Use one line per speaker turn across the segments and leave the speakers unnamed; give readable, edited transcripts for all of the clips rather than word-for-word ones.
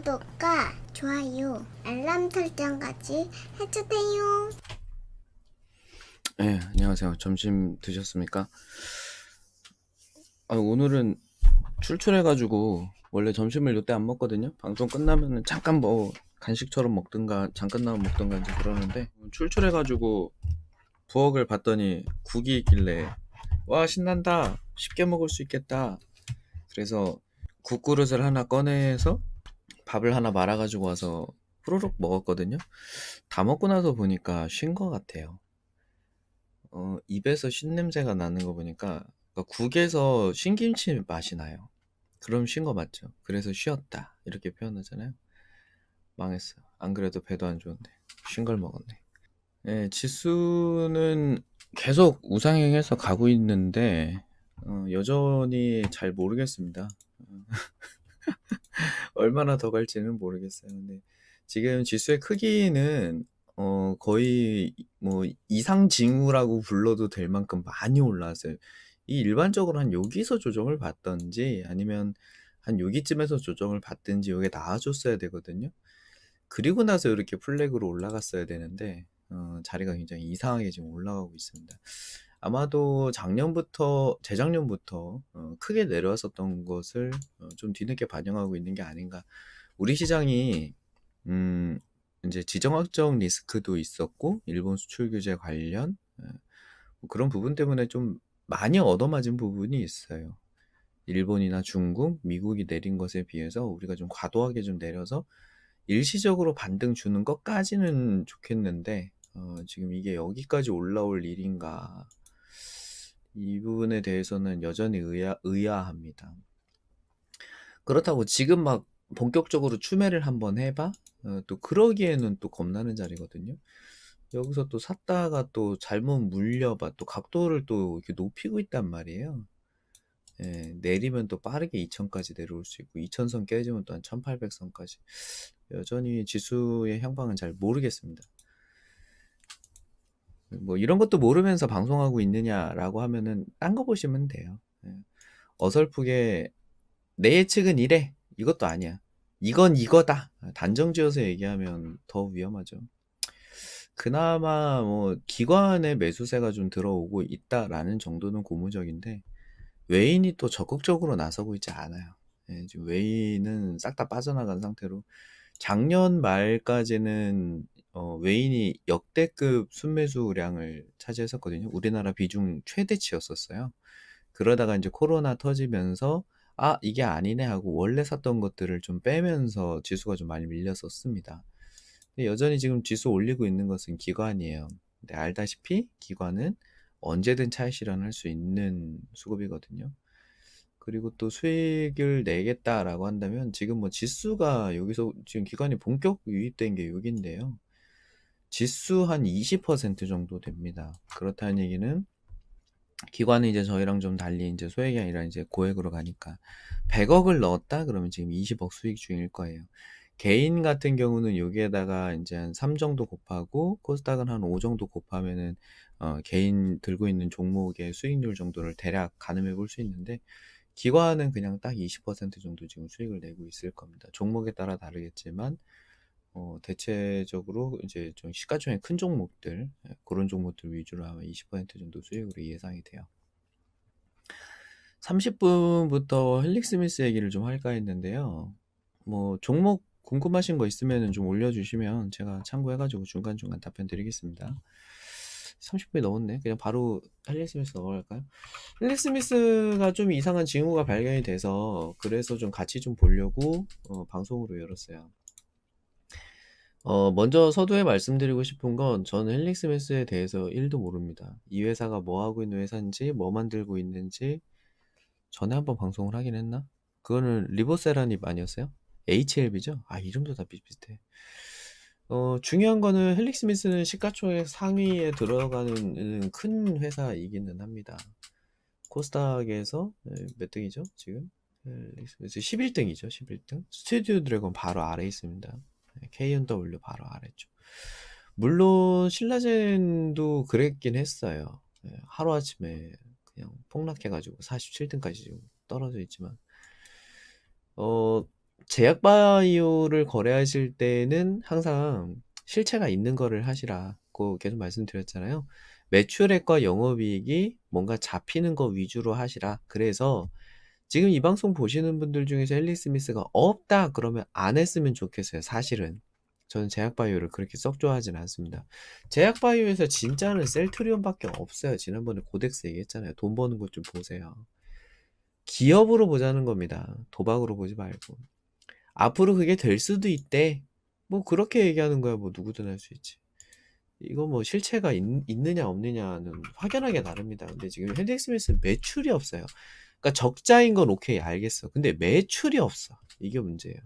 구독과 좋아요, 알람 설정까지 해주세요.
네, 안녕하세요. 점심 드셨습니까? 오늘은 출출해가지고 원래 점심을 이때 안 먹거든요. 방송 끝나면은 잠깐 뭐 간식처럼 먹든가 잠깐 나면 먹든가 이제 그러는데 출출해가지고 부엌을 봤더니 국이 있길래 와 신난다 쉽게 먹을 수 있겠다. 그래서 국그릇을 하나 꺼내서 밥을 하나 말아가지고 와서 후루룩 먹었거든요. 다 먹고 나서 보니까 쉰 것 같아요. 입에서 신냄새가 나는 거 보니까 그러니까 국에서 신김치 맛이 나요. 그럼 쉰 거 맞죠? 그래서 쉬었다 이렇게 표현하잖아요. 망했어. 안 그래도 배도 안 좋은데 쉰 걸 먹었네. 네, 지수는 계속 우상향해서 가고 있는데 여전히 잘 모르겠습니다. 얼마나 더 갈지는 모르겠어요. 근데 지금 지수의 크기는 거의 뭐 이상 징후라고 불러도 될 만큼 많이 올라왔어요. 이 일반적으로 한 여기서 조정을 받던지 아니면 한 여기쯤에서 조정을 받든지 이게 나아졌어야 되거든요. 그리고 나서 이렇게 플렉으로 올라갔어야 되는데 자리가 굉장히 이상하게 지금 올라가고 있습니다. 아마도 작년부터 재작년부터 크게 내려왔었던 것을 좀 뒤늦게 반영하고 있는 게 아닌가. 우리 시장이 음, 이제 지정학적 리스크도 있었고 일본 수출 규제 관련 뭐 그런 부분 때문에 좀 많이 얻어맞은 부분이 있어요. 일본이나 중국, 미국이 내린 것에 비해서 우리가 좀 과도하게 좀 내려서 일시적으로 반등 주는 것까지는 좋겠는데 지금 이게 여기까지 올라올 일인가 이 부분에 대해서는 여전히 의아합니다. 그렇다고 지금 막 본격적으로 추매를 한번 해봐? 또 그러기에는 또 겁나는 자리거든요. 여기서 또 샀다가 또 잘못 물려봐. 또 각도를 또 이렇게 높이고 있단 말이에요. 예, 내리면 또 빠르게 2000까지 내려올 수 있고 2000선 깨지면 또 한 1800선까지 여전히 지수의 향방은 잘 모르겠습니다. 뭐 이런 것도 모르면서 방송하고 있느냐라고 하면은 딴 거 보시면 돼요. 예. 어설프게 내 예측은 이래 이것도 아니야. 이건 이거다. 단정지어서 얘기하면 더 위험하죠. 그나마 뭐 기관의 매수세가 좀 들어오고 있다라는 정도는 고무적인데 외인이 또 적극적으로 나서고 있지 않아요. 예, 지금 외인은 싹 다 빠져나간 상태로 작년 말까지는 외인이 역대급 순매수량을 차지했었거든요. 우리나라 비중 최대치였었어요. 그러다가 이제 코로나 터지면서 아 이게 아니네 하고 원래 샀던 것들을 좀 빼면서 지수가 좀 많이 밀렸었습니다. 근데 여전히 지금 지수 올리고 있는 것은 기관이에요. 근데 알다시피 기관은 언제든 차익 실현할 수 있는 수급이거든요. 그리고 또 수익을 내겠다라고 한다면 지금 뭐 지수가 여기서 지금 기관이 본격 유입된 게 여기인데요. 지수 한 20% 정도 됩니다. 그렇다는 얘기는 기관은 이제 저희랑 좀 달리 이제 소액이 아니라 이제 고액으로 가니까 100억을 넣었다 그러면 지금 20억 수익 중일 거예요. 개인 같은 경우는 여기에다가 이제 한 3 정도 곱하고 코스닥은 한 5 정도 곱하면은 개인 들고 있는 종목의 수익률 정도를 대략 가늠해 볼 수 있는데 기관은 그냥 딱 20% 정도 지금 수익을 내고 있을 겁니다. 종목에 따라 다르겠지만 대체적으로 이제 좀 시가총액 큰 종목들 그런 종목들 위주로 아마 20% 정도 수익으로 예상이 돼요. 30분부터 헬릭 스미스 얘기를 좀 할까 했는데요. 뭐 종목 궁금하신 거 있으면 좀 올려주시면 제가 참고해가지고 중간중간 답변 드리겠습니다. 30분이 넘었네. 그냥 바로 헬릭 스미스 넘어갈까요? 헬릭 스미스가 좀 이상한 징후가 발견이 돼서 그래서 좀 같이 좀 보려고 방송으로 열었어요. 먼저 서두에 말씀드리고 싶은 건 저는 헬릭 스미스에 대해서 1도 모릅니다. 이 회사가 뭐 하고 있는 회사인지 뭐 만들고 있는지 전에 한번 방송을 하긴 했나? 그거는 리보세라닙 아니었어요? HLB죠? 아 이름도 다 비슷비슷해. 중요한 거는 헬릭 스미스는 시가총액 상위에 들어가는 큰 회사이기는 합니다. 코스닥에서 몇 등이죠 지금? 헬릭 스미스 11등이죠 11등. 스튜디오 드래곤 바로 아래 있습니다. K&W 바로 아래죠. 물론 신라젠도 그랬긴 했어요. 하루아침에 그냥 폭락해가지고 47등까지 지금 떨어져 있지만 제약바이오를 거래하실 때는 항상 실체가 있는 거를 하시라고 계속 말씀드렸잖아요. 매출액과 영업이익이 뭔가 잡히는 거 위주로 하시라. 그래서 지금 이 방송 보시는 분들 중에서 헬리 스미스가 없다 그러면 안 했으면 좋겠어요. 사실은 저는 제약바이오를 그렇게 썩 좋아하진 않습니다. 제약바이오에서 진짜는 셀트리온밖에 없어요. 지난번에 고덱스 얘기했잖아요. 돈 버는 것 좀 보세요. 기업으로 보자는 겁니다. 도박으로 보지 말고. 앞으로 그게 될 수도 있대. 뭐 그렇게 얘기하는 거야. 뭐 누구든 할 수 있지. 이거 뭐 실체가 있느냐 없느냐는 확연하게 다릅니다. 근데 지금 현대엑스미스는 매출이 없어요. 그러니까 적자인 건 오케이 알겠어. 근데 매출이 없어. 이게 문제예요.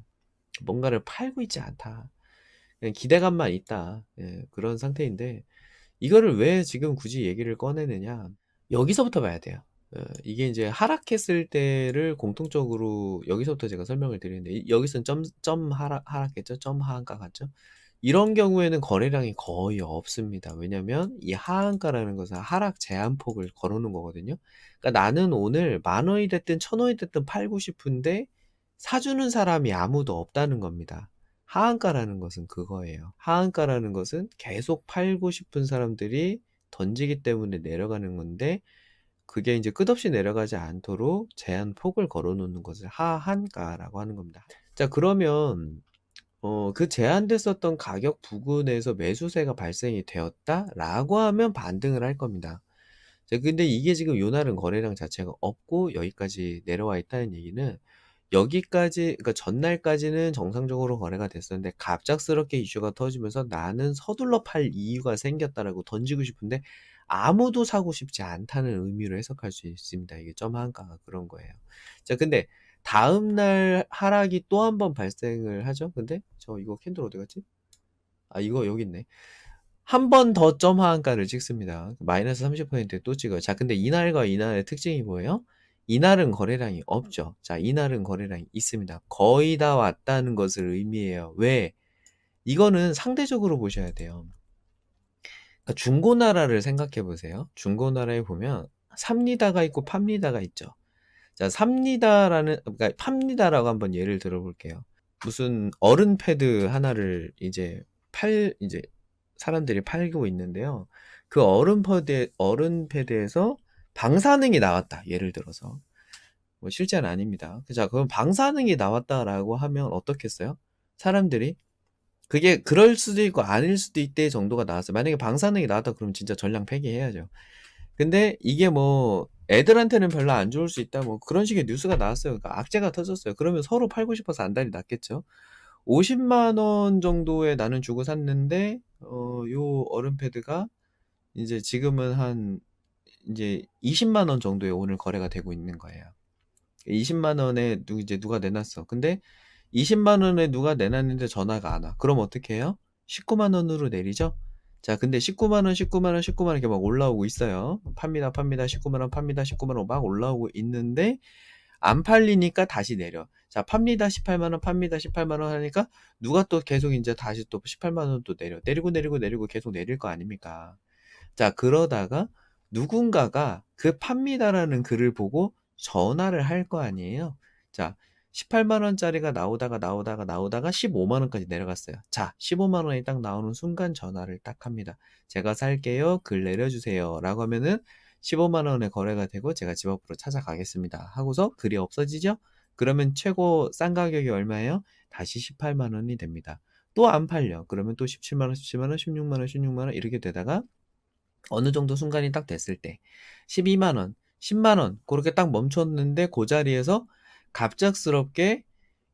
뭔가를 팔고 있지 않다. 그냥 기대감만 있다. 예, 그런 상태인데 이거를 왜 지금 굳이 얘기를 꺼내느냐? 여기서부터 봐야 돼요. 이게 이제 하락했을 때를 공통적으로 여기서부터 제가 설명을 드리는데 여기서는 점 하락했죠? 점 하한가 같죠? 이런 경우에는 거래량이 거의 없습니다. 왜냐면 이 하한가라는 것은 하락 제한폭을 걸어놓은 거거든요. 그러니까 나는 오늘 10,000원이 됐든 1,000원이 됐든 팔고 싶은데 사주는 사람이 아무도 없다는 겁니다. 하한가라는 것은 그거예요. 하한가라는 것은 계속 팔고 싶은 사람들이 던지기 때문에 내려가는 건데 그게 이제 끝없이 내려가지 않도록 제한폭을 걸어놓는 것을 하한가라고 하는 겁니다. 자, 그러면 그 제한됐었던 가격 부근에서 매수세가 발생이 되었다라고 하면 반등을 할 겁니다. 자, 근데 이게 지금 요날은 거래량 자체가 없고 여기까지 내려와 있다는 얘기는 여기까지, 그러니까 전날까지는 정상적으로 거래가 됐었는데 갑작스럽게 이슈가 터지면서 나는 서둘러 팔 이유가 생겼다라고 던지고 싶은데 아무도 사고 싶지 않다는 의미로 해석할 수 있습니다. 이게 점 한가가 그런 거예요. 자, 근데 다음날 하락이 또 한 번 발생을 하죠. 근데 저 이거 캔들 어디 갔지? 아, 이거 여기 있네. 한 번 더 점 하한가를 찍습니다. 마이너스 30%에 또 찍어요. 자, 근데 이날과 이날의 특징이 뭐예요? 이날은 거래량이 없죠. 자, 이날은 거래량이 있습니다. 거의 다 왔다는 것을 의미해요. 왜? 이거는 상대적으로 보셔야 돼요. 그러니까 중고나라를 생각해 보세요. 중고나라에 보면 삽니다가 있고 팝니다가 있죠. 자, 삽니다라는, 그러니까 팝니다라고 한번 예를 들어볼게요. 무슨 어른 패드 하나를 이제 사람들이 팔고 있는데요. 그 어른 패드에서 방사능이 나왔다. 예를 들어서. 뭐 실제는 아닙니다. 자, 그럼 방사능이 나왔다라고 하면 어떻겠어요? 사람들이 그게 그럴 수도 있고 아닐 수도 있대 정도가 나왔어요. 만약에 방사능이 나왔다 그러면 진짜 전량 폐기해야죠. 근데 이게 뭐 애들한테는 별로 안 좋을 수 있다 뭐 그런 식의 뉴스가 나왔어요. 그러니까 악재가 터졌어요. 그러면 서로 팔고 싶어서 안달이 났겠죠. 50만 원 정도에 나는 주고 샀는데 요 어른 패드가 이제 지금은 한 이제 20만 원 정도에 오늘 거래가 되고 있는 거예요. 20만 원에 이제 누가 내놨어. 근데 20만 원에 누가 내놨는데 전화가 안 와. 그럼 어떻게 해요? 19만 원으로 내리죠? 자, 근데 19만 원, 19만 원, 19만 원 이렇게 막 올라오고 있어요. 팝니다, 19만 원, 팝니다, 19만 원 막 올라오고 있는데 안 팔리니까 다시 내려. 자, 팝니다, 18만 원, 팝니다, 18만 원 하니까 누가 또 계속 이제 다시 또 18만 원 또 내려. 내리고 계속 내릴 거 아닙니까? 자, 그러다가 누군가가 그 팝니다라는 글을 보고 전화를 할 거 아니에요. 자, 18만 원짜리가 나오다가 15만 원까지 내려갔어요. 자, 15만 원이 딱 나오는 순간 전화를 딱 합니다. 제가 살게요. 글 내려주세요. 라고 하면은 15만 원에 거래가 되고 제가 집 앞으로 찾아가겠습니다. 하고서 글이 없어지죠? 그러면 최고 싼 가격이 얼마예요? 다시 18만 원이 됩니다. 또 안 팔려. 그러면 또 17만 원, 17만 원, 16만 원, 16만 원 이렇게 되다가 어느 정도 순간이 딱 됐을 때 12만 원, 10만 원 그렇게 딱 멈췄는데 그 자리에서 갑작스럽게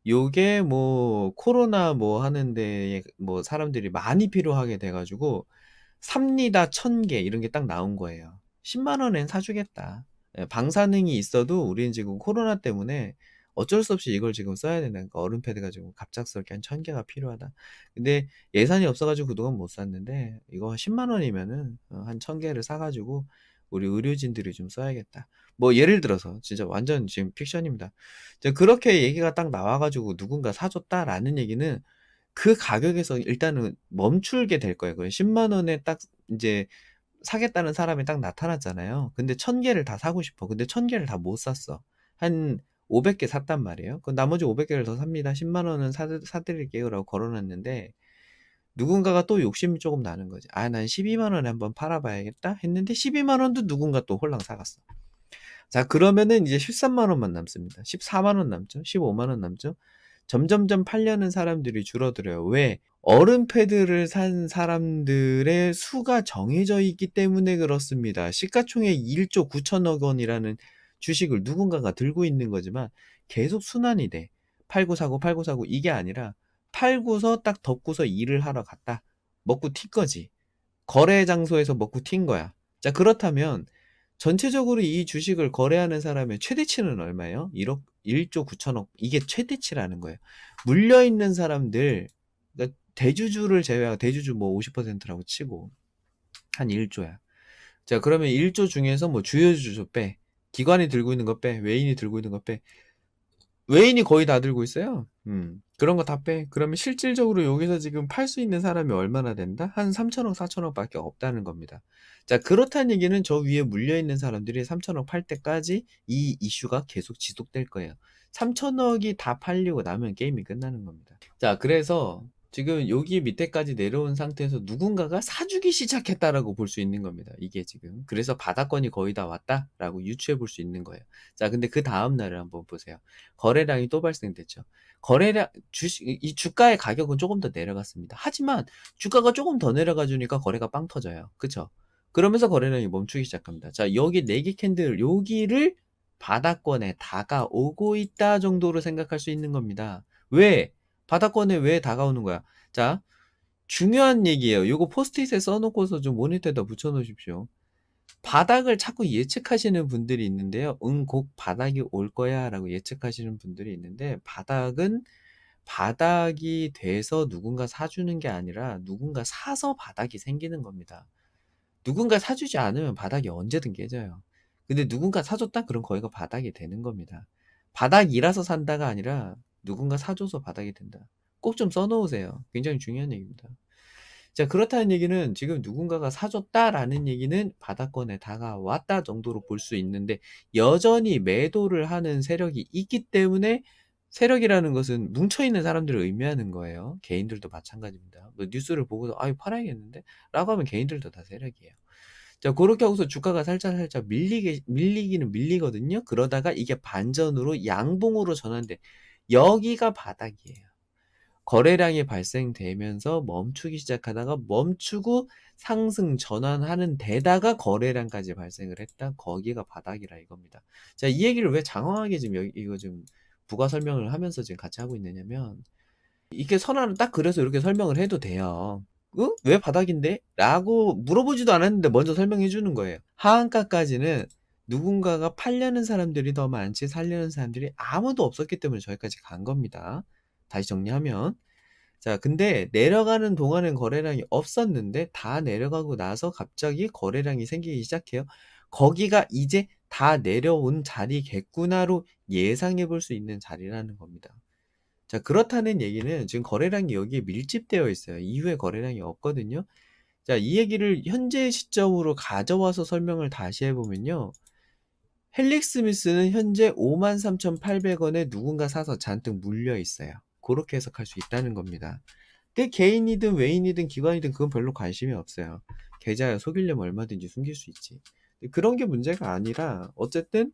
요게 뭐 코로나 뭐 하는데 뭐 사람들이 많이 필요하게 돼가지고 삽니다 1000개 이런 게 딱 나온 거예요. 10만 원엔 사주겠다. 예, 방사능이 있어도 우리는 지금 코로나 때문에 어쩔 수 없이 이걸 지금 써야 된다니까. 어른 패드가 지고 갑작스럽게 한 1000개가 필요하다. 근데 예산이 없어가지고 그동안 못 샀는데 이거 10만 원이면은 한 1000개를 사가지고 우리 의료진들이 좀 써야겠다. 뭐 예를 들어서 진짜 완전 지금 픽션입니다. 그렇게 얘기가 딱 나와가지고 누군가 사줬다라는 얘기는 그 가격에서 일단은 멈추게 될 거예요. 그 10만 원에 딱 이제 사겠다는 사람이 딱 나타났잖아요. 근데 1000개를 다 사고 싶어. 근데 1000개를 다 못 샀어. 한 500개 샀단 말이에요. 그 나머지 500개를 더 삽니다. 10만 원은 사드릴게요라고 걸어놨는데 누군가가 또 욕심이 조금 나는 거지. 아, 난 12만 원에 한번 팔아봐야겠다 했는데 12만 원도 누군가 또 홀랑 사갔어. 자, 그러면은 이제 13만 원만 남습니다. 14만 원 남죠? 15만 원 남죠? 점점점 팔려는 사람들이 줄어들어요. 왜? 얼음 패드를 산 사람들의 수가 정해져 있기 때문에 그렇습니다. 시가총액 1조 9천억 원이라는 주식을 누군가가 들고 있는 거지만 계속 순환이 돼. 팔고 사고 팔고 사고 이게 아니라 팔고서 딱 덮고서 일을 하러 갔다. 먹고 튄 거지. 거래 장소에서 먹고 튄 거야. 자, 그렇다면 전체적으로 이 주식을 거래하는 사람의 최대치는 얼마예요? 1조 9천억. 이게 최대치라는 거예요. 물려있는 사람들, 그러니까 대주주를 제외하고, 대주주 뭐 50%라고 치고, 한 1조야. 자, 그러면 1조 중에서 뭐 주요 주주 빼. 기관이 들고 있는 거 빼. 외인이 들고 있는 거 빼. 외인이 거의 다 들고 있어요. 그런 거 다 빼. 그러면 실질적으로 여기서 지금 팔 수 있는 사람이 얼마나 된다? 한 3천억, 4천억 밖에 없다는 겁니다. 자, 그렇다는 얘기는 저 위에 물려있는 사람들이 3천억 팔 때까지 이 이슈가 계속 지속될 거예요. 3천억이 다 팔리고 나면 게임이 끝나는 겁니다. 자, 그래서 지금 여기 밑에까지 내려온 상태에서 누군가가 사주기 시작했다라고 볼 수 있는 겁니다. 이게 지금. 그래서 바닥권이 거의 다 왔다라고 유추해 볼 수 있는 거예요. 자, 근데 그 다음 날을 한번 보세요. 거래량이 또 발생됐죠. 거래량, 이 주가의 가격은 조금 더 내려갔습니다. 하지만 주가가 조금 더 내려가 주니까 거래가 빵 터져요. 그쵸? 그러면서 거래량이 멈추기 시작합니다. 자, 여기 4개 캔들, 여기를 바닥권에 다가오고 있다 정도로 생각할 수 있는 겁니다. 왜? 바닥권에 왜 다가오는 거야? 자, 중요한 얘기예요. 요거 포스트잇에 써놓고서 좀 모니터에다 붙여놓으십시오. 바닥을 자꾸 예측하시는 분들이 있는데요. 곧 바닥이 올 거야 라고 예측하시는 분들이 있는데 바닥이 돼서 누군가 사주는 게 아니라 누군가 사서 바닥이 생기는 겁니다. 누군가 사주지 않으면 바닥이 언제든 깨져요. 근데 누군가 사줬다? 그럼 거기가 바닥이 되는 겁니다. 바닥이라서 산다가 아니라 누군가 사줘서 바닥이 된다. 꼭 좀 써놓으세요. 굉장히 중요한 얘기입니다. 자, 그렇다는 얘기는 지금 누군가가 사줬다라는 얘기는 바닥권에 다가왔다 정도로 볼 수 있는데 여전히 매도를 하는 세력이 있기 때문에 세력이라는 것은 뭉쳐있는 사람들을 의미하는 거예요. 개인들도 마찬가지입니다. 뭐 뉴스를 보고서 아유 팔아야겠는데? 라고 하면 개인들도 다 세력이에요. 자, 그렇게 하고서 주가가 살짝 밀리기는 밀리거든요. 그러다가 이게 반전으로 양봉으로 전환돼. 여기가 바닥이에요. 거래량이 발생되면서 멈추기 시작하다가 멈추고 상승 전환하는 데다가 거래량까지 발생을 했다. 거기가 바닥이라 이겁니다. 자, 이 얘기를 왜 장황하게 지금 이거 좀 부가 설명을 하면서 지금 같이 하고 있느냐면 이게 선화를 딱 그래서 이렇게 설명을 해도 돼요. 응? 왜 바닥인데? 라고 물어보지도 않았는데 먼저 설명해 주는 거예요. 하한가까지는 누군가가 팔려는 사람들이 더 많지 살려는 사람들이 아무도 없었기 때문에 저기까지 간 겁니다. 다시 정리하면 자, 근데 내려가는 동안엔 거래량이 없었는데 다 내려가고 나서 갑자기 거래량이 생기기 시작해요. 거기가 이제 다 내려온 자리겠구나로 예상해 볼 수 있는 자리라는 겁니다. 자, 그렇다는 얘기는 지금 거래량이 여기에 밀집되어 있어요. 이후에 거래량이 없거든요. 자, 이 얘기를 현재 시점으로 가져와서 설명을 다시 해보면요. 헬릭 스미스는 현재 53,800원에 누군가 사서 잔뜩 물려 있어요. 그렇게 해석할 수 있다는 겁니다. 근데 개인이든 외인이든 기관이든 그건 별로 관심이 없어요. 계좌에 속이려면 얼마든지 숨길 수 있지. 그런 게 문제가 아니라 어쨌든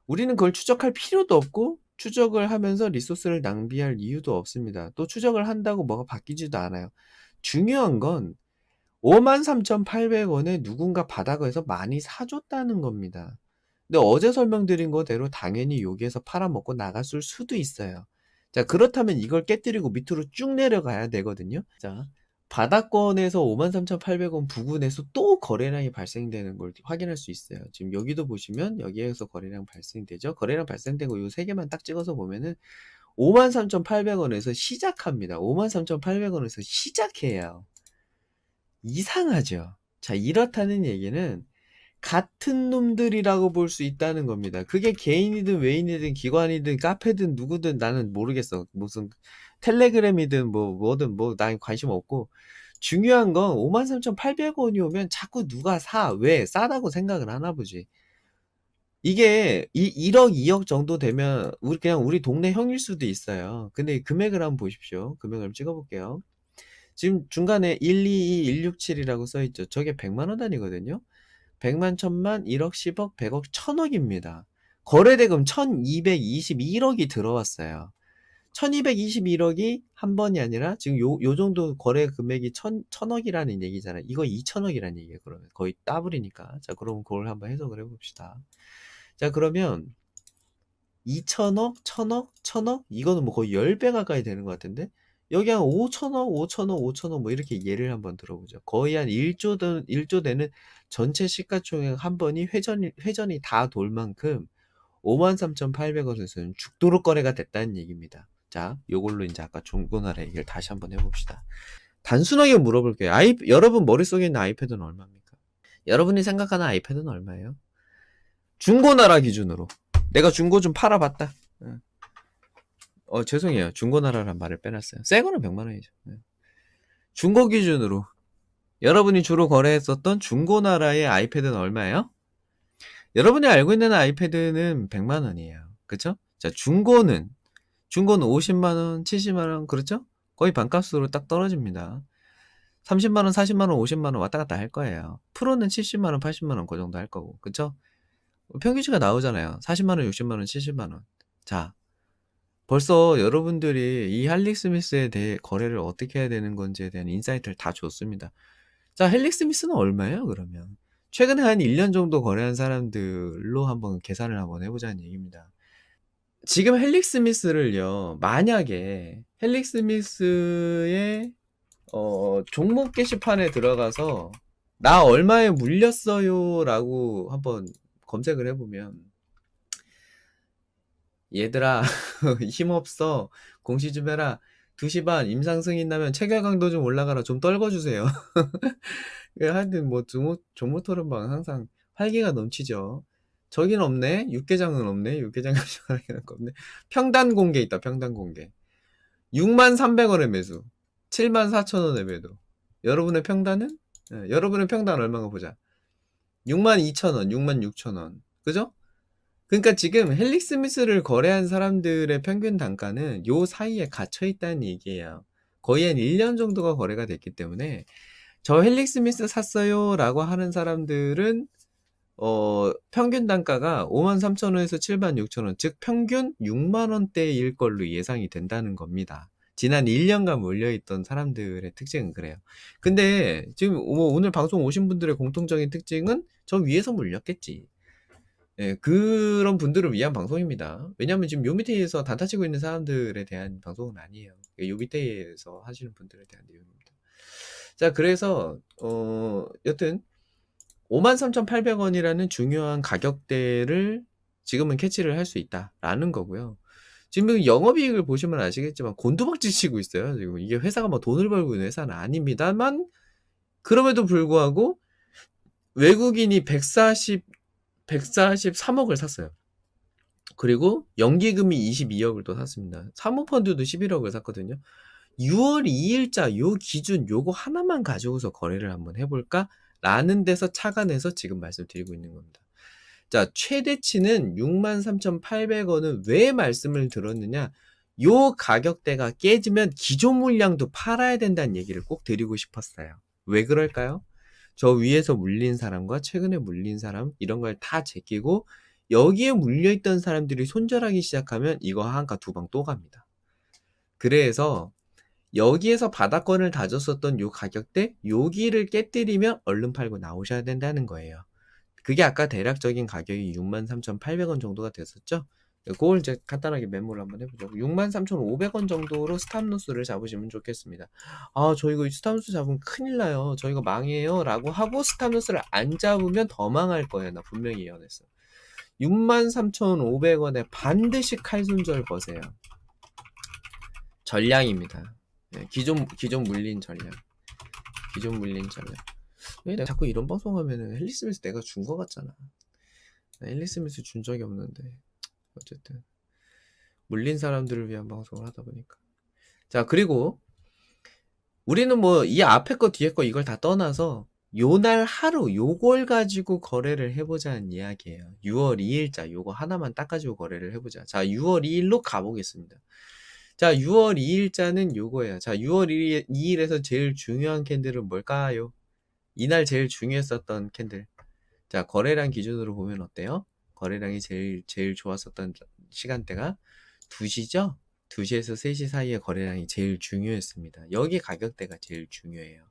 우리는 그걸 추적할 필요도 없고 추적을 하면서 리소스를 낭비할 이유도 없습니다. 또 추적을 한다고 뭐가 바뀌지도 않아요. 중요한 건 53,800원에 누군가 바닥에서 많이 사줬다는 겁니다. 근데 어제 설명드린 거대로 당연히 여기에서 팔아먹고 나갔을 수도 있어요. 자, 그렇다면 이걸 깨뜨리고 밑으로 쭉 내려가야 되거든요. 자, 바닥권에서 53,800원 부근에서 또 거래량이 발생되는 걸 확인할 수 있어요. 지금 여기도 보시면 여기에서 거래량 발생되죠. 거래량 발생된 거 요 세 개만 딱 찍어서 보면은 53,800원에서 시작합니다. 53,800원에서 시작해요. 이상하죠. 자, 이렇다는 얘기는 같은 놈들이라고 볼 수 있다는 겁니다. 그게 개인이든 외인이든 기관이든 카페든 누구든 나는 모르겠어. 무슨 텔레그램이든 뭐든 난 관심 없고 중요한 건 53,800원이 오면 자꾸 누가 사. 왜? 싸다고 생각을 하나 보지. 이게 1억, 2억 정도 되면 우리 동네 형일 수도 있어요. 근데 금액을 한번 보십시오. 금액을 찍어볼게요. 지금 중간에 122, 167이라고 써있죠. 저게 100만 원 단위거든요. 100만, 1000만, 1억, 10억, 100억, 1000억입니다. 거래대금 1221억이 들어왔어요. 1221억이 한 번이 아니라 지금 요 정도 거래 금액이 1000억이라는 얘기잖아요. 이거 2000억이라는 얘기예요. 그러면 거의 더블이니까. 자, 그럼 그걸 한번 해석을 해봅시다. 자, 그러면 2천억, 1000억, 1000억? 이거는 뭐 거의 10배 가까이 되는 것 같은데? 여기 한 5천억, 5천억, 5천억 뭐 이렇게 예를 한번 들어보죠. 거의 한 1조 되는 전체 시가총액 한 번이 회전이 다 돌 만큼 53,800원에서는 죽도록 거래가 됐다는 얘기입니다. 자, 요걸로 이제 아까 중고나라 얘기를 다시 한번 해봅시다. 단순하게 물어볼게요. 여러분 머릿속에 있는 아이패드는 얼마입니까? 여러분이 생각하는 아이패드는 얼마예요? 중고나라 기준으로. 내가 중고 좀 팔아봤다. 죄송해요. 중고나라란 말을 빼놨어요. 새 거는 100만 원이죠. 중고 기준으로. 여러분이 주로 거래했었던 중고나라의 아이패드는 얼마예요? 여러분이 알고 있는 아이패드는 100만 원이에요. 그쵸? 자, 중고는 50만 원, 70만 원, 그렇죠? 거의 반값으로 딱 떨어집니다. 30만 원, 40만 원, 50만 원 왔다 갔다 할 거예요. 프로는 70만 원, 80만 원 그 정도 할 거고. 그쵸? 평균치가 나오잖아요. 40만 원, 60만 원, 70만 원. 자, 벌써 여러분들이 이 할릭 스미스에 대해 거래를 어떻게 해야 되는 건지에 대한 인사이트를 다 줬습니다. 자, 할릭 스미스는 얼마예요, 그러면? 최근에 한 1년 정도 거래한 사람들로 한번 계산을 한번 해보자는 얘기입니다. 지금 헬릭 스미스를요, 만약에 헬릭 스미스의 종목 게시판에 들어가서 나 얼마에 물렸어요 라고 한번 검색을 해보면, 얘들아 힘없어, 공시 좀 해라, 2시 반 임상승인 나면 체결 강도 좀 올라가라, 좀 떨궈주세요. 하여튼 뭐 종모토론방 항상 활기가 넘치죠. 저긴 없네. 육개장은 없네. 육개장 가져가는 거 없네. 평단 공개 있다. 평단 공개. 63,300원에 매수. 74,000원에 매도. 여러분의 평단은? 여러분의 평단 얼마가 보자. 62,000원, 66,000원. 그죠? 그러니까 지금 헬릭 스미스를 거래한 사람들의 평균 단가는 요 사이에 갇혀 있다는 얘기예요. 거의 한 1년 정도가 거래가 됐기 때문에 저 헬릭 스미스 샀어요 라고 하는 사람들은 평균 단가가 53,000원에서 76,000원, 즉 평균 6만원대일 걸로 예상이 된다는 겁니다. 지난 1년간 몰려있던 사람들의 특징은 그래요. 근데 지금 뭐 오늘 방송 오신 분들의 공통적인 특징은 저 위에서 몰렸겠지. 예, 그런 분들을 위한 방송입니다. 왜냐면 지금 요 밑에서 단타 치고 있는 사람들에 대한 방송은 아니에요. 요 밑에서 하시는 분들에 대한 내용입니다. 자, 그래서 여튼 53,800원이라는 중요한 가격대를 지금은 캐치를 할 수 있다라는 거고요. 지금 영업이익을 보시면 아시겠지만 곤두박질 치고 있어요. 지금 이게 회사가 뭐 돈을 벌고 있는 회사는 아닙니다만, 그럼에도 불구하고 외국인이 143억을 샀어요. 그리고 연기금이 22억을 또 샀습니다. 사모펀드도 11억을 샀거든요. 6월 2일자 요 기준 요거 하나만 가지고서 거래를 한번 해볼까? 라는 데서 착안해서 지금 말씀드리고 있는 겁니다. 자, 최대치는 63,800원은 왜 말씀을 들었느냐? 요 가격대가 깨지면 기존 물량도 팔아야 된다는 얘기를 꼭 드리고 싶었어요. 왜 그럴까요? 저 위에서 물린 사람과 최근에 물린 사람 이런 걸 다 제끼고 여기에 물려있던 사람들이 손절하기 시작하면 이거 한가 두 방 또 갑니다. 그래서 여기에서 바닥권을 다졌었던 요 가격대 여기를 깨뜨리면 얼른 팔고 나오셔야 된다는 거예요. 그게 아까 대략적인 가격이 63,800원 정도가 됐었죠. 그걸 이제 간단하게 메모를 한번 해보죠. 63,500원 정도로 스탑로스를 잡으시면 좋겠습니다. 아, 저 이거 스탑로스 잡으면 큰일 나요. 저 이거 망해요. 라고 하고 스탑로스를 안 잡으면 더 망할 거예요. 나 분명히 예언했어. 63,500원에 반드시 칼손절 버세요. 전량입니다. 네, 기존 물린 전량. 기존 물린 전량. 왜 내가 자꾸 이런 방송하면은 헬리 스미스 내가 준 거 같잖아. 헬리 스미스 준 적이 없는데. 어쨌든 물린 사람들을 위한 방송을 하다 보니까. 자, 그리고 우리는 뭐 이 앞에 거 뒤에 거 이걸 다 떠나서 요날 하루 요걸 가지고 거래를 해보자는 이야기예요. 6월 2일자 요거 하나만 딱 가지고 거래를 해보자. 자, 6월 2일로 가보겠습니다. 자, 6월 2일자는 요거예요. 자, 6월 2일에서 제일 중요한 캔들은 뭘까요? 이날 제일 중요했었던 캔들. 자, 거래량 기준으로 보면 어때요? 거래량이 제일 좋았었던 시간대가 2시죠? 2시에서 3시 사이에 거래량이 제일 중요했습니다. 여기 가격대가 제일 중요해요.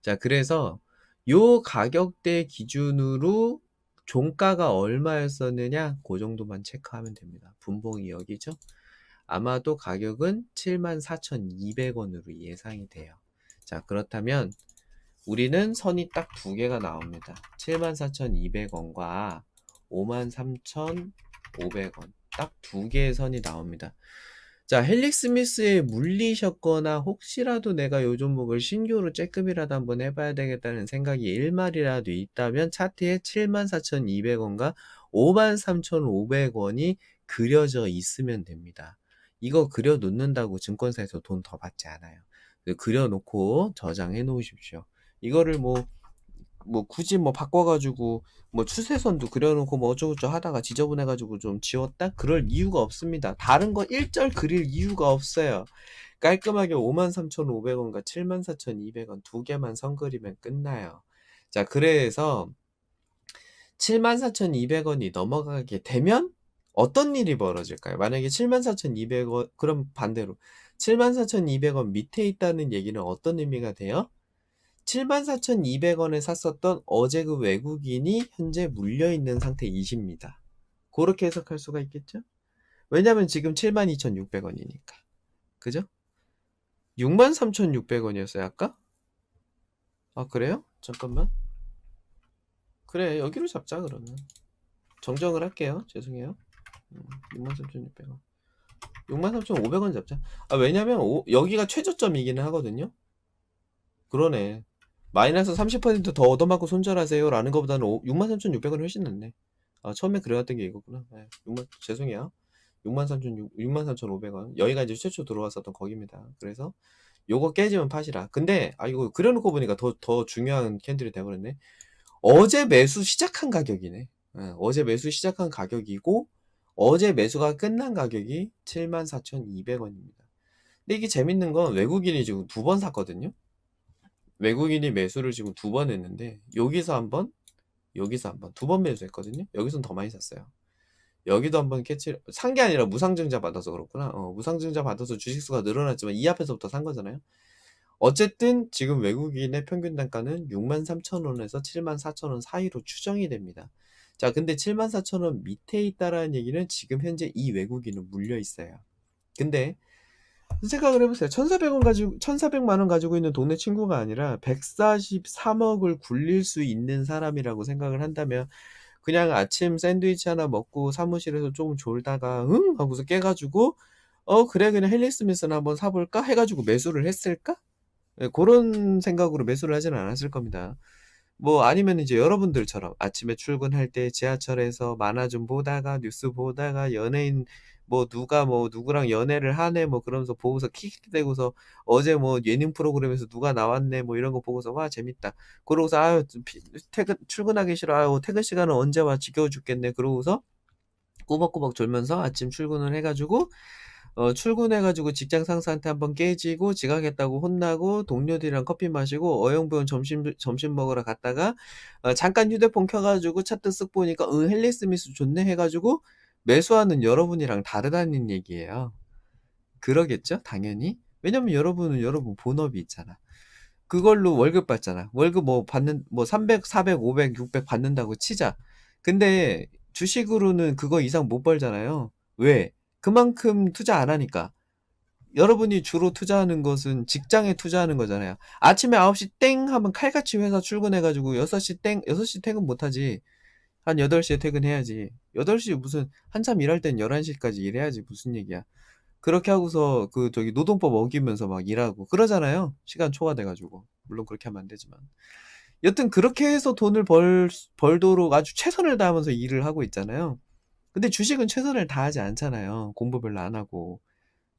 자, 그래서 요 가격대 기준으로 종가가 얼마였었느냐? 그 정도만 체크하면 됩니다. 분봉이 여기죠? 아마도 가격은 74,200원으로 예상이 돼요. 자, 그렇다면 우리는 선이 딱 두 개가 나옵니다. 74,200원과 53,500원. 딱 두 개의 선이 나옵니다. 자, 헬릭 스미스에 물리셨거나 혹시라도 내가 요 종목을 신규로 쬐끔이라도 한번 해봐야 되겠다는 생각이 일말이라도 있다면 차트에 74,200원과 53,500원이 그려져 있으면 됩니다. 이거 그려 놓는다고 증권사에서 돈 더 받지 않아요. 그려 놓고 저장해 놓으십시오. 이거를 뭐 굳이 뭐 바꿔가지고 뭐 추세선도 그려놓고 뭐 어쩌고저쩌고 하다가 지저분해가지고 좀 지웠다? 그럴 이유가 없습니다. 다른 거 일절 그릴 이유가 없어요. 깔끔하게 53,500원과 74,200원 두 개만 선 그리면 끝나요. 자, 그래서 74,200원이 넘어가게 되면 어떤 일이 벌어질까요? 만약에 74,200원, 그럼 반대로 74,200원 밑에 있다는 얘기는 어떤 의미가 돼요? 74,200원에 샀었던 어제 그 외국인이 현재 물려있는 상태이십니다. 그렇게 해석할 수가 있겠죠? 왜냐면 지금 72,600원이니까. 그죠? 63,600원이었어요, 아까? 아, 그래요? 잠깐만. 그래, 여기로 잡자, 그러면. 정정을 할게요. 죄송해요. 63,600원. 63,500원 잡자. 아, 왜냐면 여기가 최저점이기는 하거든요. 그러네. 마이너스 30% 더 얻어맞고 손절하세요 라는 것보다는 63,600원 훨씬 낫네. 아, 처음에 그래왔던 게 이거구나. 네, 죄송해요. 63,500원. 여기가 이제 최초 들어왔었던 거기입니다. 그래서 요거 깨지면 팟이라. 근데 이거 그려놓고 보니까 더 중요한 캔들이 돼버렸네. 어제 매수 시작한 가격이네. 어제 매수 시작한 가격이고 어제 매수가 끝난 가격이 74,200원입니다. 근데 이게 재밌는 건 외국인이 지금 두 번 샀거든요. 외국인이 매수를 지금 두 번 했는데 여기서 한 번, 여기서 한 번, 두 번 매수했거든요. 여기서는 더 많이 샀어요. 여기도 한번 캐치 산 게 아니라 무상증자 받아서 그렇구나. 무상증자 받아서 주식수가 늘어났지만 이 앞에서부터 산 거잖아요. 어쨌든 지금 외국인의 평균 단가는 63,000원에서 74,000원 사이로 추정이 됩니다. 자, 근데 74,000원 밑에 있다라는 얘기는 지금 현재 이 외국인은 물려 있어요. 근데 생각을 해보세요. 1,400만 원 가지고 있는 동네 친구가 아니라 143억을 굴릴 수 있는 사람이라고 생각을 한다면 그냥 아침 샌드위치 하나 먹고 사무실에서 조금 졸다가 응? 하고서 깨가지고 그래 그냥 헨리 스미스나 한번 사볼까? 해가지고 매수를 했을까? 예, 그런 생각으로 매수를 하지는 않았을 겁니다. 뭐 아니면 이제 여러분들처럼 아침에 출근할 때 지하철에서 만화 좀 보다가 뉴스 보다가 연예인 뭐 누가 뭐 누구랑 연애를 하네 뭐 그러면서 보고서 킥킥대고서 어제 뭐 예능 프로그램에서 누가 나왔네 뭐 이런 거 보고서 와 재밌다. 그러고서 아유 퇴근 출근하기 싫어. 아유 퇴근 시간은 언제 와 지겨워 죽겠네. 그러고서 꾸벅꾸벅 졸면서 아침 출근을 해가지고 출근해가지고 직장 상사한테 한번 깨지고 지각했다고 혼나고 동료들이랑 커피 마시고 어영부영 점심 먹으러 갔다가 잠깐 휴대폰 켜가지고 차트 쓱 보니까 헨리 스미스 좋네 해가지고 매수하는 여러분이랑 다르다는 얘기예요. 그러겠죠? 당연히. 왜냐면 여러분은 여러분 본업이 있잖아. 그걸로 월급 받잖아. 월급 뭐 받는 뭐 300, 400, 500, 600 받는다고 치자. 근데 주식으로는 그거 이상 못 벌잖아요. 왜? 그만큼 투자 안 하니까. 여러분이 주로 투자하는 것은 직장에 투자하는 거잖아요. 아침에 9시 땡 하면 칼같이 회사 출근해가지고 6시 땡, 6시 퇴근 못하지. 한 8시에 퇴근해야지. 8시 무슨 한참 일할 땐 11시까지 일해야지. 무슨 얘기야. 그렇게 하고서 저기 노동법 어기면서 막 일하고 그러잖아요. 시간 초과돼가지고. 물론 그렇게 하면 안 되지만. 여튼 그렇게 해서 돈을 벌도록 아주 최선을 다하면서 일을 하고 있잖아요. 근데 주식은 최선을 다하지 않잖아요. 공부 별로 안 하고.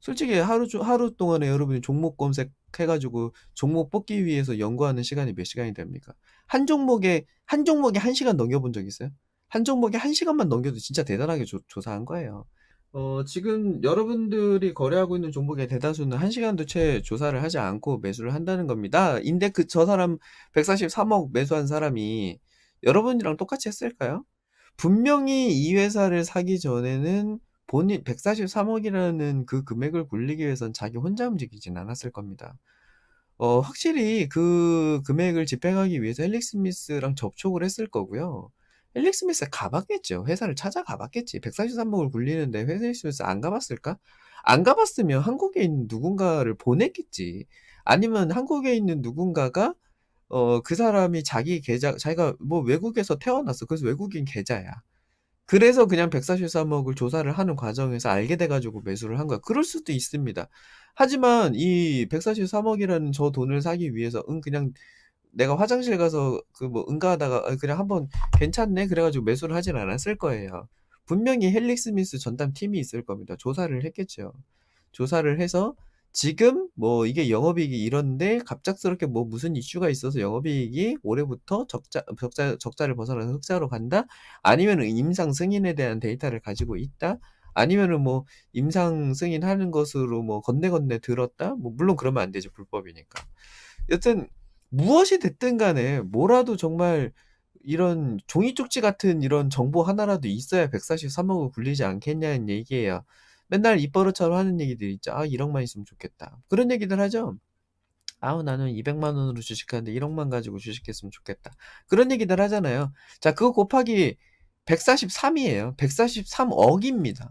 솔직히 하루 동안에 여러분이 종목 검색해가지고 종목 뽑기 위해서 연구하는 시간이 몇 시간이 됩니까? 한 종목에 1시간 넘겨본 적 있어요? 한 종목에 1시간만 넘겨도 진짜 대단하게 조사한 거예요. 지금 여러분들이 거래하고 있는 종목의 대다수는 1시간도 채 조사를 하지 않고 매수를 한다는 겁니다. 저 사람 143억 매수한 사람이 여러분이랑 똑같이 했을까요? 분명히 이 회사를 사기 전에는 본인 143억이라는 그 금액을 굴리기 위해선 자기 혼자 움직이진 않았을 겁니다. 확실히 그 금액을 집행하기 위해서 헬릭 스미스랑 접촉을 했을 거고요. 헬릭 스미스 가봤겠죠. 회사를 찾아가봤겠지. 143억을 굴리는데 헬릭 스미스 안 가봤을까? 안 가봤으면 한국에 있는 누군가를 보냈겠지. 아니면 한국에 있는 누군가가 그 사람이 자기가 뭐 외국에서 태어났어. 그래서 외국인 계좌야. 그래서 그냥 143억을 조사를 하는 과정에서 알게 돼가지고 매수를 한 거야. 그럴 수도 있습니다. 하지만 이 143억이라는 저 돈을 사기 위해서 그냥 내가 화장실 가서 그 뭐 응가하다가 그냥 한번 괜찮네 그래가지고 매수를 하진 않았을 거예요. 분명히 헬릭 스미스 전담 팀이 있을 겁니다. 조사를 했겠죠. 조사를 해서 지금 뭐 이게 영업이익이 이런데 갑작스럽게 뭐 무슨 이슈가 있어서 영업이익이 올해부터 적자를 벗어나서 흑자로 간다? 아니면은 임상 승인에 대한 데이터를 가지고 있다? 아니면은 뭐 임상 승인하는 것으로 뭐 건네건네 들었다? 뭐 물론 그러면 안 되죠. 불법이니까. 여튼 무엇이 됐든 간에 뭐라도 정말 이런 종이 쪽지 같은 이런 정보 하나라도 있어야 143억을 굴리지 않겠냐는 얘기예요. 맨날 입버릇처럼 하는 얘기들 있죠. 1억만 있으면 좋겠다. 그런 얘기들 하죠. 나는 200만 원으로 주식하는데 1억만 가지고 주식했으면 좋겠다. 그런 얘기들 하잖아요. 자, 그거 곱하기 143이에요. 143억입니다.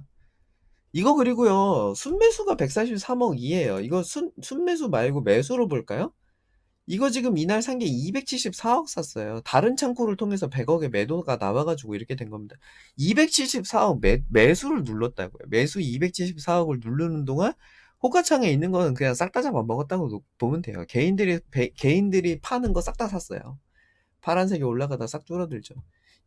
이거 그리고요. 순매수가 143억이에요. 이거 순매수 말고 매수로 볼까요? 이거 지금 이날 산 게 274억 샀어요. 다른 창구를 통해서 100억의 매도가 나와가지고 이렇게 된 겁니다. 274억 매수를 눌렀다고요. 매수 274억을 누르는 동안 호가창에 있는 거는 그냥 싹 다 잡아먹었다고 보면 돼요. 개인들이 파는 거 싹 다 샀어요. 파란색이 올라가다 싹 줄어들죠.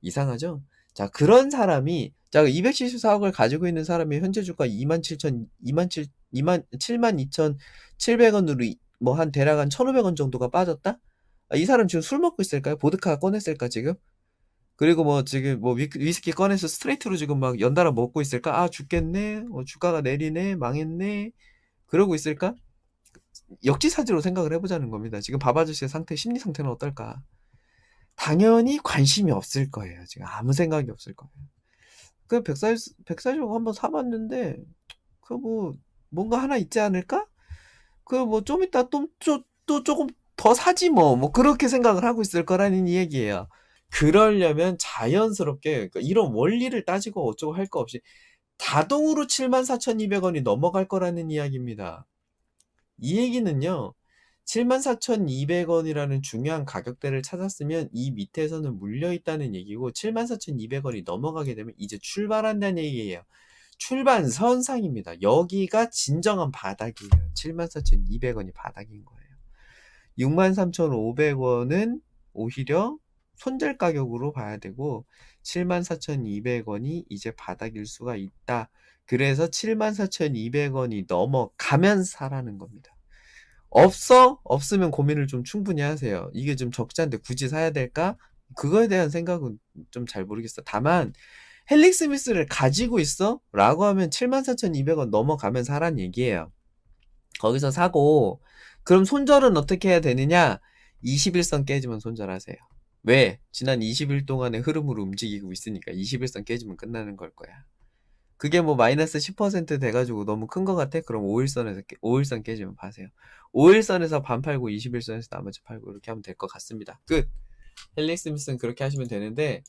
이상하죠? 자, 그런 사람이, 자, 274억을 가지고 있는 사람이 현재 주가 72,700원으로 뭐 한 대략 한 1,500원 정도가 빠졌다? 이 사람 지금 술 먹고 있을까요? 보드카 꺼냈을까, 지금? 그리고 뭐 지금 뭐 위스키 꺼내서 스트레이트로 지금 막 연달아 먹고 있을까? 죽겠네. 주가가 내리네. 망했네. 그러고 있을까? 역지사지로 생각을 해보자는 겁니다. 지금 밥 아저씨의 심리 상태는 어떨까? 당연히 관심이 없을 거예요. 지금 아무 생각이 없을 거예요. 그 140억 한번 사봤는데, 그 뭐, 뭔가 하나 있지 않을까? 그 뭐 좀 이따 또 조금 더 사지 뭐 그렇게 생각을 하고 있을 거라는 얘기예요. 그러려면 자연스럽게, 그러니까 이런 원리를 따지고 어쩌고 할 거 없이 자동으로 74,200원이 넘어갈 거라는 이야기입니다. 이 얘기는요, 74,200원이라는 중요한 가격대를 찾았으면 이 밑에서는 물려있다는 얘기고 74,200원이 넘어가게 되면 이제 출발한다는 얘기예요. 출발선상입니다. 여기가 진정한 바닥이에요. 74,200원이 바닥인 거예요. 63,500원은 오히려 손절 가격으로 봐야 되고 74,200원이 이제 바닥일 수가 있다. 그래서 74,200원이 넘어가면 사라는 겁니다. 없으면 고민을 좀 충분히 하세요. 이게 좀 적자인데 굳이 사야 될까? 그거에 대한 생각은 좀 잘 모르겠어. 다만 헬릭 스미스를 가지고 있어? 라고 하면 74,200원 넘어가면 사란 얘기예요. 거기서 사고, 그럼 손절은 어떻게 해야 되느냐? 21선 깨지면 손절하세요. 왜? 지난 20일 동안의 흐름으로 움직이고 있으니까 21선 깨지면 끝나는 걸 거야. 그게 뭐 마이너스 10% 돼가지고 너무 큰 거 같아? 그럼 5일선 깨지면 파세요. 5일선에서 반 팔고 21선에서 나머지 팔고 이렇게 하면 될 것 같습니다. 끝! 헬릭 스미스는 그렇게 하시면 되는데,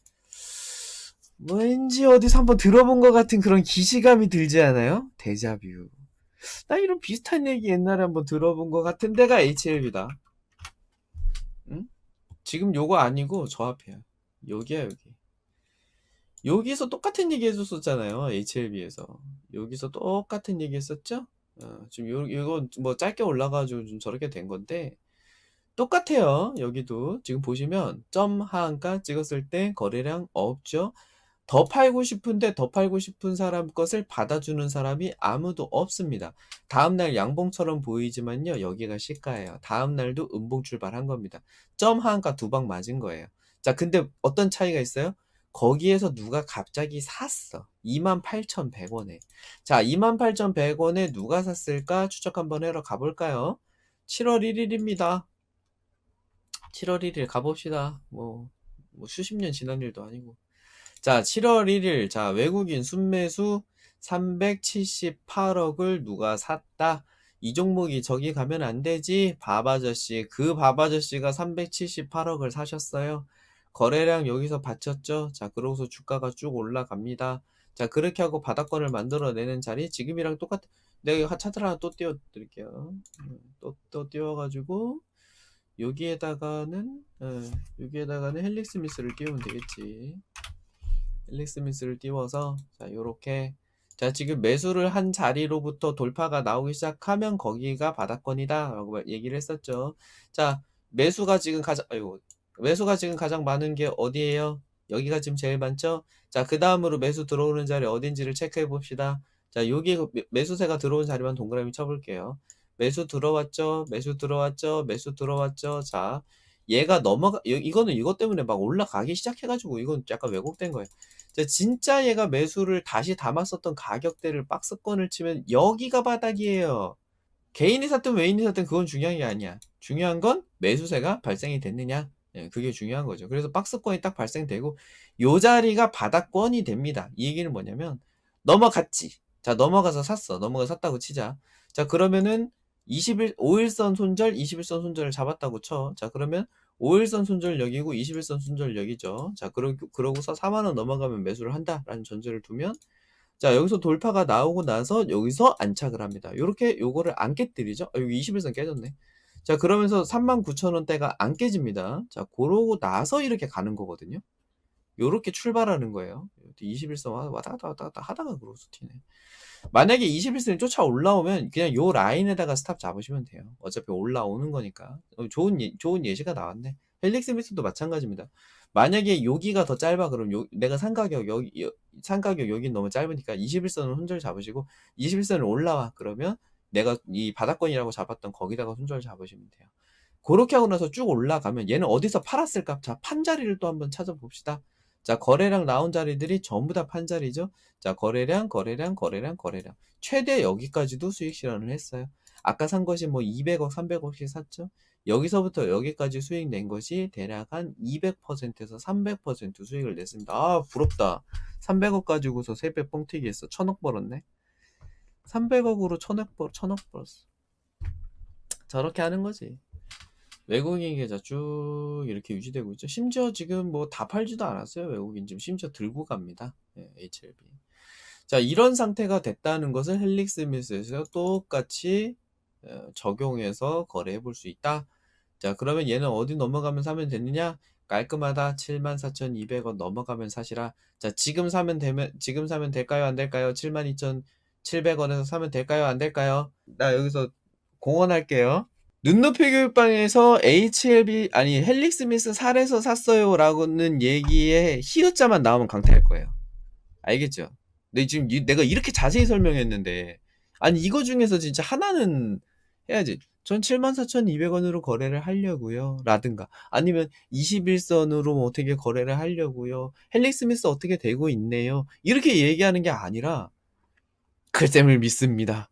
왠지 어디서 한번 들어본 것 같은 그런 기시감이 들지 않아요? 데자뷰. 나 이런 비슷한 얘기 옛날에 한번 들어본 것 같은 데가 HLB다. 응? 지금 요거 아니고 저 앞이야. 여기야, 여기. 여기서 똑같은 얘기 해줬었잖아요. HLB에서. 여기서 똑같은 얘기 했었죠? 지금 이거 뭐 짧게 올라가지고 좀 저렇게 된 건데, 똑같아요. 여기도. 지금 보시면, 점 하한가 찍었을 때 거래량 없죠? 더 팔고 싶은데 더 팔고 싶은 사람 것을 받아주는 사람이 아무도 없습니다. 다음날 양봉처럼 보이지만요, 여기가 시가예요. 다음날도 음봉 출발한 겁니다. 점 한가 두 방 맞은 거예요. 자, 근데 어떤 차이가 있어요? 거기에서 누가 갑자기 샀어. 28,100원에. 자, 28,100원에 누가 샀을까? 추적 한번 해러 가볼까요? 7월 1일입니다. 7월 1일 가봅시다. 뭐 수십 년 지난 일도 아니고. 자, 7월 1일. 자, 외국인 순매수 378억을 누가 샀다. 이 종목이 저기 가면 안 되지. 밥아저씨. 그 밥아저씨가 378억을 사셨어요. 거래량 여기서 받쳤죠. 자, 그러고서 주가가 쭉 올라갑니다. 자, 그렇게 하고 바닥권을 만들어내는 자리. 지금이랑 똑같, 내가 차트 하나 또 띄워드릴게요. 또 띄워가지고, 여기에다가는 헬릭 스미스를 띄우면 되겠지. 헬릭 스미스를 띄워서, 자, 요렇게. 자, 지금 매수를 한 자리로부터 돌파가 나오기 시작하면 거기가 바닥권이다. 라고 얘기를 했었죠. 자, 매수가 지금 가장 많은 게 어디예요? 여기가 지금 제일 많죠? 자, 그 다음으로 매수 들어오는 자리 어딘지를 체크해 봅시다. 자, 여기 매수세가 들어온 자리만 동그라미 쳐볼게요. 매수 들어왔죠? 매수 들어왔죠? 매수 들어왔죠? 자, 얘가 이거는 이것 때문에 막 올라가기 시작해가지고 이건 약간 왜곡된 거예요. 자, 진짜 얘가 매수를 다시 담았었던 가격대를 박스권을 치면 여기가 바닥이에요. 개인이 샀든 외인이 샀든 그건 중요한 게 아니야. 중요한 건 매수세가 발생이 됐느냐. 예, 그게 중요한 거죠. 그래서 박스권이 딱 발생되고 요 자리가 바닥권이 됩니다. 이 얘기는 뭐냐면 넘어갔지. 자, 넘어가서 샀어. 넘어가서 샀다고 치자. 자, 그러면은 5일선 손절, 21선 손절을 잡았다고 쳐. 자, 그러면 5일선 손절 여기고 21선 손절 여기죠. 자, 그러고서 4만원 넘어가면 매수를 한다라는 전제를 두면 자, 여기서 돌파가 나오고 나서 여기서 안착을 합니다. 요렇게 요거를 안 깨뜨리죠? 여기 21선 깨졌네. 자, 그러면서 39,000원대가 안 깨집니다. 자, 그러고 나서 이렇게 가는 거거든요. 요렇게 출발하는 거예요. 21선 왔다 갔다 하다가 그러고서 튀네. 만약에 21선이 쫓아 올라오면 그냥 요 라인에다가 스탑 잡으시면 돼요. 어차피 올라오는 거니까. 좋은 예시가 나왔네. 헬릭스 미스도 마찬가지입니다. 만약에 여기가 더 짧아 그럼 내가 산 가격 여기 너무 짧으니까 21선을 손절 잡으시고 21선을 올라와 그러면 내가 이 바닥권이라고 잡았던 거기다가 손절 잡으시면 돼요. 그렇게 하고 나서 쭉 올라가면 얘는 어디서 팔았을까? 자, 판 자리를 또 한번 찾아봅시다. 자, 거래량 나온 자리들이 전부 다 판 자리죠. 자, 거래량. 최대 여기까지도 수익 실현을 했어요. 아까 산 것이 뭐 200억, 300억씩 샀죠. 여기서부터 여기까지 수익 낸 것이 대략 한 200%에서 300% 수익을 냈습니다. 아, 부럽다. 300억 가지고서 3배 뻥튀기 했어. 1000억 벌었네. 300억으로 1000억 벌었어. 저렇게 하는 거지. 외국인 계좌 쭉 이렇게 유지되고 있죠. 심지어 지금 뭐 다 팔지도 않았어요. 외국인 지금 심지어 들고 갑니다. 예, HLB. 자, 이런 상태가 됐다는 것을 헬릭 스미스에서 똑같이 적용해서 거래해 볼 수 있다. 자, 그러면 얘는 어디 넘어가면 사면 되느냐? 깔끔하다. 74,200원 넘어가면 사시라. 자, 지금 사면 될까요? 안 될까요? 72,700원에서 사면 될까요? 안 될까요? 나 여기서 공언할게요. 눈높이 교육방에서 헬릭 스미스 살에서 샀어요 라고는 얘기에 히읗자만 나오면 강퇴할 거예요. 알겠죠? 근데 지금 내가 이렇게 자세히 설명했는데 아니 이거 중에서 진짜 하나는 해야지. 전 74,200원으로 거래를 하려고요 라든가 아니면 21선으로 뭐 어떻게 거래를 하려고요. 헬릭 스미스 어떻게 되고 있네요. 이렇게 얘기하는 게 아니라 클쌤을 믿습니다.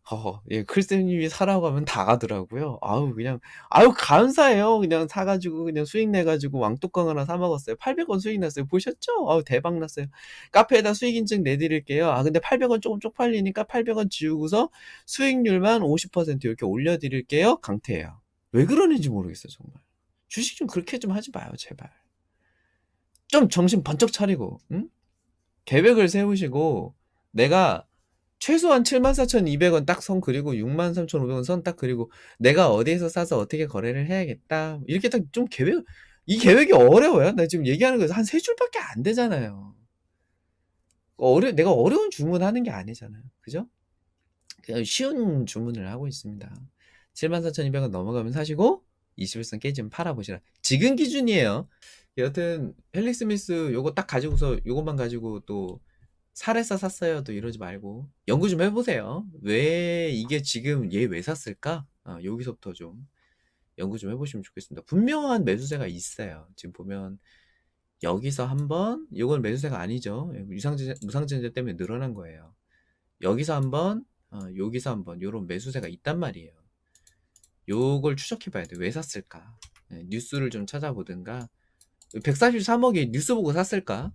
예, 클쌤님이 사라고 하면 다 가더라고요. 아유, 감사해요. 그냥 사가지고, 그냥 수익 내가지고 왕뚜껑 하나 사먹었어요. 800원 수익 났어요. 보셨죠? 아우, 대박 났어요. 카페에다 수익 인증 내드릴게요. 아, 근데 800원 조금 쪽팔리니까 800원 지우고서 수익률만 50% 이렇게 올려드릴게요. 강태예요. 왜 그러는지 모르겠어요, 정말. 주식 좀 그렇게 좀 하지 마요, 제발. 좀 정신 번쩍 차리고, 응? 계획을 세우시고, 내가 최소한 74,200원 딱 선 그리고 63,500원 선 딱 그리고 내가 어디에서 사서 어떻게 거래를 해야겠다. 이렇게 딱 좀 이 계획이 어려워요. 나 지금 얘기하는 거 한 3줄밖에 안 되잖아요. 내가 어려운 주문하는 게 아니잖아요. 그죠? 그냥 쉬운 주문을 하고 있습니다. 74,200원 넘어가면 사시고 21선 깨지면 팔아보시라. 지금 기준이에요. 여튼 헨리 스미스 요거 딱 가지고서 요것만 가지고 또 살해사 샀어요 또 이러지 말고 연구 좀 해보세요. 왜 이게 지금 얘 왜 샀을까? 여기서부터 좀 연구 좀 해보시면 좋겠습니다. 분명한 매수세가 있어요. 지금 보면 여기서 한번 요건 매수세가 아니죠. 무상증자 때문에 늘어난 거예요. 여기서 한번 여기서 한번 요런 매수세가 있단 말이에요. 요걸 추적해 봐야 돼. 왜 샀을까? 뉴스를 좀 찾아보든가 143억이 뉴스 보고 샀을까?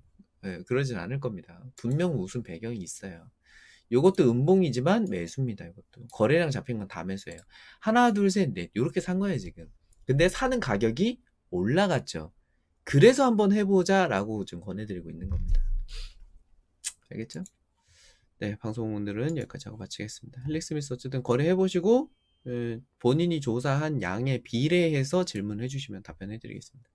그러진 않을 겁니다. 분명 무슨 배경이 있어요. 요것도 음봉이지만 매수입니다. 이것도 거래량 잡힌 건 다 매수예요. 하나 둘 셋 넷 요렇게 산 거예요 지금. 근데 사는 가격이 올라갔죠. 그래서 한번 해보자 라고 좀 권해드리고 있는 겁니다. 알겠죠? 네, 방송 오늘은 여기까지 하고 마치겠습니다. 헬릭 스미스 어쨌든 거래해보시고 본인이 조사한 양에 비례해서 질문해 주시면 답변해 드리겠습니다.